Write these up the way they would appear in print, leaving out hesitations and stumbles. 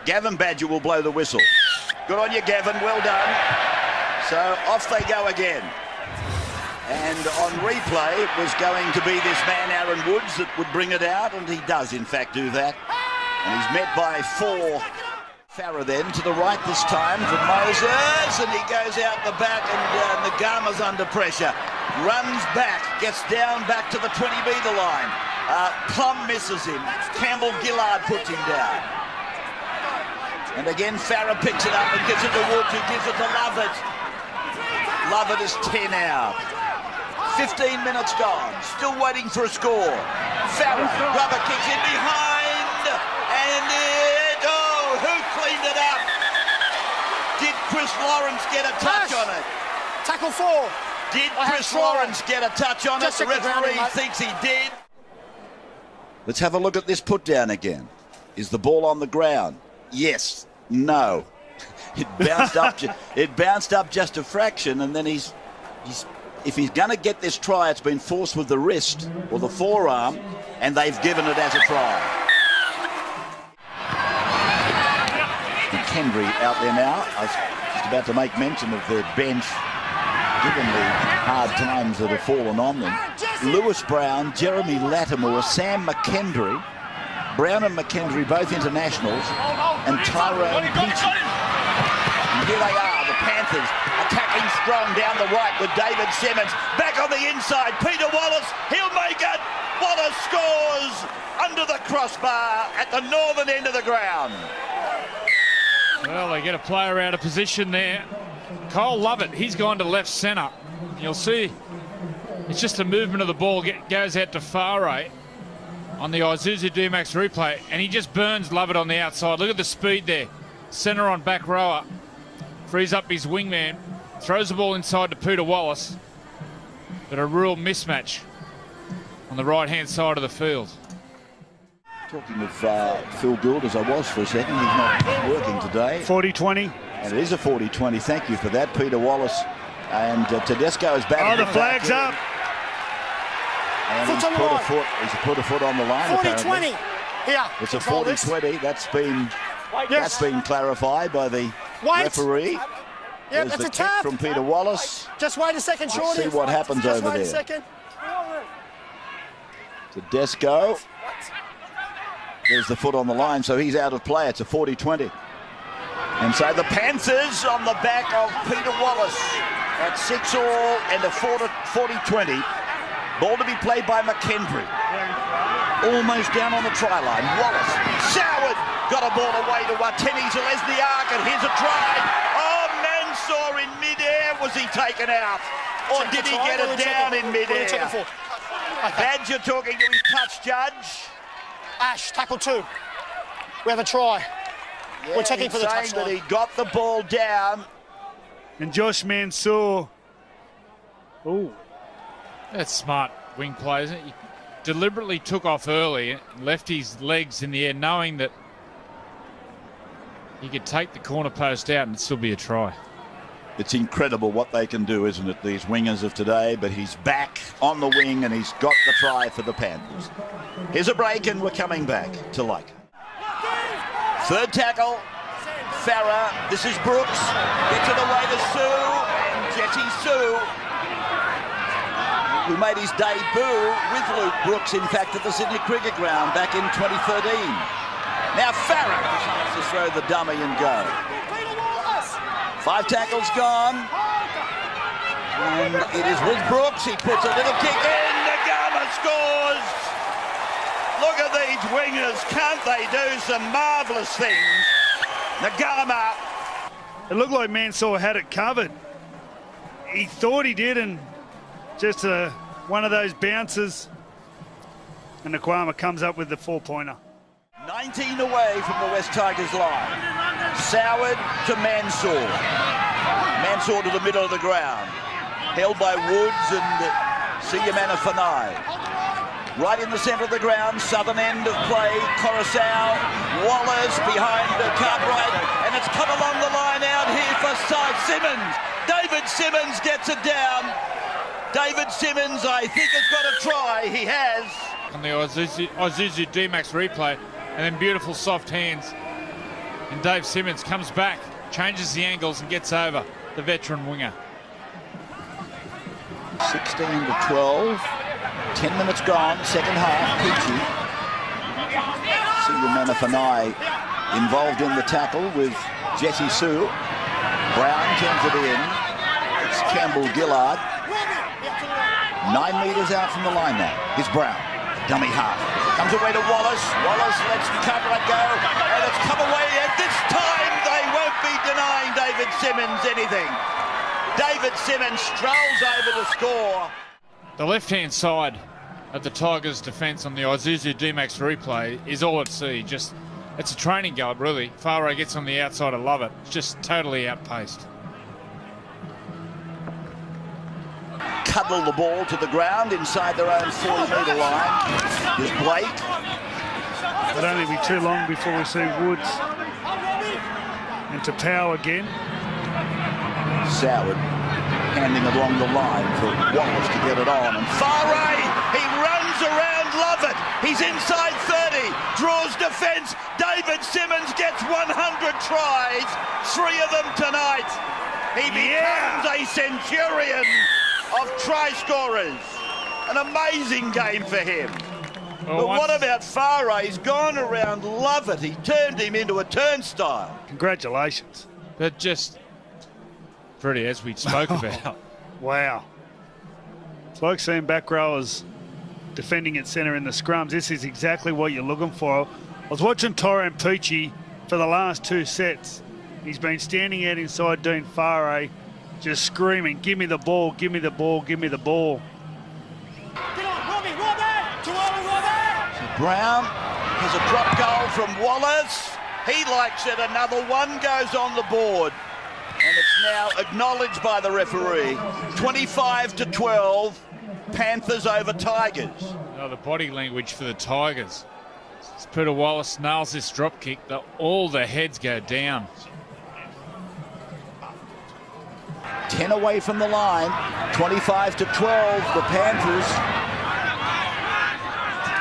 Gavin Badger will blow the whistle. Good on you, Gavin. Well done. So off they go again. And on replay, it was going to be this man, Aaron Woods, that would bring it out, and he does, in fact, do that. And he's met by 4. Farah then to the right this time from Moses, and he goes out the back, and Nagama's under pressure. Runs back, gets down back to the 20-metre line. Plum misses him. Campbell Gillard puts him down. And again, Farah picks it up and gives it to Woods, who gives it to Lovett. Lovett is 10 out. 15 minutes gone, still waiting for a score. Farah, rubber kicks in behind, and who cleaned it up? Did Chris Lawrence get a touch on it? Tackle 4. Did Chris Lawrence get a touch on it? The referee thinks he did. Let's have a look at this put down again. Is the ball on the ground? Yes. No. It bounced up. It bounced up just a fraction, and then if he's going to get this try, it's been forced with the wrist or the forearm, and they've given it as a try. McKendry out there now. I was just about to make mention of their bench, given the hard times that have fallen on them. Lewis Brown, Jeremy Lattimore, Sam McKendry, Brown and McKendry, both internationals, and Tyrone Peachey. And here they are, the Panthers, attacking strong down the right with David Simmons. Back on the inside, Peter Wallace, he'll make it. Wallace scores under the crossbar at the northern end of the ground. Well, they get a player out of position there. Cole Lovett, he's gone to left centre. You'll see it's just a movement of the ball, goes out to Farah on the Isuzu D-Max replay, and he just burns Lovett on the outside. Look at the speed there. Centre on back rower. Frees up his wingman. Throws the ball inside to Peter Wallace. But a real mismatch on the right-hand side of the field. Talking of Phil Gould, as I was for a second, he's not working today. 40-20. And it is a 40-20. Thank you for that, Peter Wallace. And Tedesco is back. Oh, the flag's up. And he's put a foot on the line. 40-20. Yeah. It's a 40-20. That's been clarified by the referee. Yeah, There's that's the a tap from Peter Wallace. Just wait a second, Shorty. Let's see what happens over there. Just wait a second. Tedesco. There's the foot on the line, so he's out of play. It's a 40-20. And so the Panthers on the back of Peter Wallace at 6-all and a 40-20. Ball to be played by McKendry. Almost down on the try line. Wallace, Soward, got a ball away to Wateni Zelezniak, and here's a try. Oh, Mansour in midair. Was he taken out? Or did he get it down in midair? Badger talking to his touch judge. Ash, tackle 2. We have a try. Yeah, we're checking for the touchline. That he got the ball down. And Josh Mansour. Oh. That's smart wing play, isn't it? He deliberately took off early and left his legs in the air, knowing that he could take the corner post out and it'd still be a try. It's incredible what they can do, isn't it, these wingers of today? But he's back on the wing and he's got the try for the Panthers. Here's a break and we're coming back to Leica. Third tackle, Farah. This is Brooks. Gets it away to Sue, and Jesse Sue, who made his debut with Luke Brooks, in fact, at the Sydney Cricket Ground back in 2013. Now Farah decides to throw the dummy and go. 5 tackles gone. And it is with Brooks. He puts a little kick in. Nagama scores. Look at these wingers. Can't they do some marvellous things? Nagama. It looked like Mansour had it covered. He thought he did, and just one of those bounces. And Nkwama comes up with the 4-pointer. 19 away from the West Tigers line. Soward to Mansour. Mansour to the middle of the ground. Held by Woods and Siyamana Fanai. Right in the centre of the ground, southern end of play, Coruscant, Wallace behind Cartwright, and it's come along the line out here for Simmons. David Simmons gets it down. David Simmons, I think, has got a try. He has. On the Isuzu D-Max replay, and then beautiful soft hands And Dave Simmons comes back, changes the angles and gets over the veteran winger. 16 to 12. 10 minutes gone, second half. Peachy. Single man of an eye involved in the tackle with Jesse Sue. Brown turns it in. It's Campbell Gillard. 9 metres out from the line now. Here's Brown. Dummy half. Comes away to Wallace. Wallace lets the cover it go. And it's come away. And this time they won't be denying David Simmons anything. David Simmons strolls over to score. The left-hand side of the Tigers' defence on the Isuzu D-Max replay is all at sea. Just, it's a training guard, really. Faro gets on the outside. I love it. It's just totally outpaced. Cuddle the ball to the ground inside their own 40-metre line. There's Blake. It'll only be too long before we see Woods into Powell again. Soward handing it along the line for Wallace to get it on. And Faray, he runs around Lovett. He's inside 30, draws defence. David Simmons gets 100 tries, 3 of them tonight. He becomes a centurion of try scorers. An amazing game for him. But what about Faray? He's gone around Lovett. He turned him into a turnstile. Congratulations. But just, Freddie, as we spoke about. Wow. It's like seeing back rowers defending at centre in the scrums. This is exactly what you're looking for. I was watching Tyrone Peachy for the last 2 sets. He's been standing out inside Dean Faray, just screaming, give me the ball, give me the ball, give me the ball. Brown has a drop goal from Wallace. He likes it. Another one goes on the board. And it's now acknowledged by the referee. 25 to 12. Panthers over Tigers. Oh, the body language for the Tigers. As Peter Wallace nails this drop kick, all the heads go down. 10 away from the line. 25 to 12. The Panthers.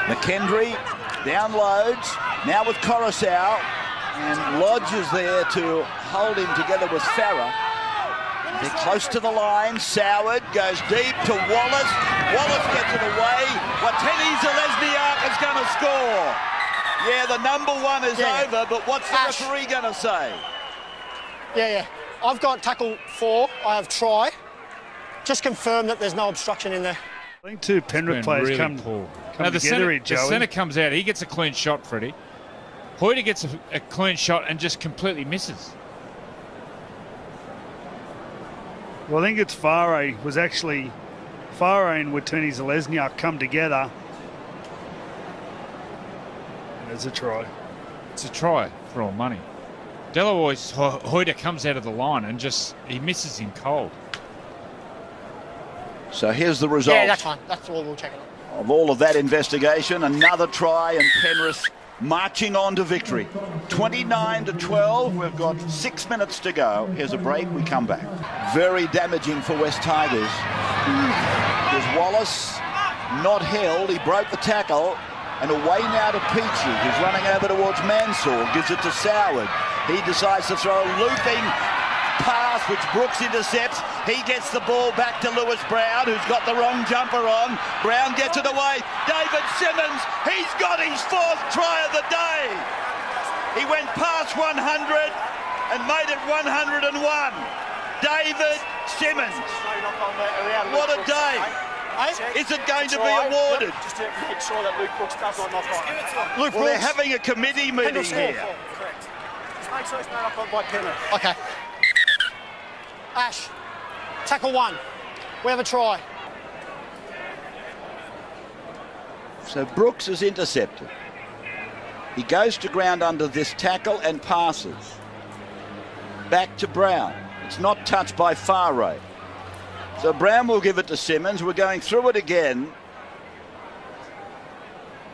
McKendry downloads. Now with Coruscant. And Lodge is there to hold him together with Farah. They're close to the line. Soward goes deep to Wallace. Wallace gets it away. Wateni Zelezniak is going to score. Yeah, the number 1 is over, but what's the referee going to say? Yeah. I've got tackle 4. I have try. Just confirm that there's no obstruction in there. I think 2 Penrith players really come now together here, Joey. The centre comes out. He gets a clean shot, Freddie. Hoyter gets a clean shot and just completely misses. Well, I think it's Faray was actually Faray and Wateni Zelezniak come together. And there's a try. It's a try for all money. Delaway's Hoyter comes out of the line and just he misses him cold. So here's the result. Yeah, that's fine. That's all we'll check it out. Of all of that investigation, another try and Penrith marching on to victory. 29 to 12. We've got 6 minutes to go. Here's a break. We come back. Very damaging for West Tigers. There's Wallace not held. He broke the tackle. And away now to Peachy, who's running over towards Mansour. Gives it to Soward. He decides to throw a looping pass, which Brooks intercepts. He gets the ball back to Lewis Brown, who's got the wrong jumper on. Brown gets it away. David Simmons, he's got his 4th try of the day. He went past 100 and made it 101. David Simmons. What a day. Is it going to be awarded? Just to make sure that Luke Brooks does not knock on. Luke Brooks. They're having a committee meeting here. Correct. Just make sure it's not up by Penrith. Okay. Ash, tackle 1. We have a try. So Brooks is intercepted. He goes to ground under this tackle and passes. Back to Brown. It's not touched by Faray. So Brown will give it to Simmons. We're going through it again.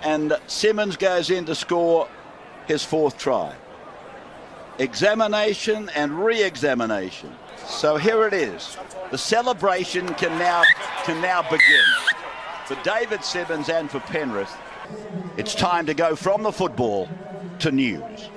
And Simmons goes in to score his 4th try. Examination and re-examination. So here it is. The celebration can now begin. For David Simmons and for Penrith, it's time to go from the football to news.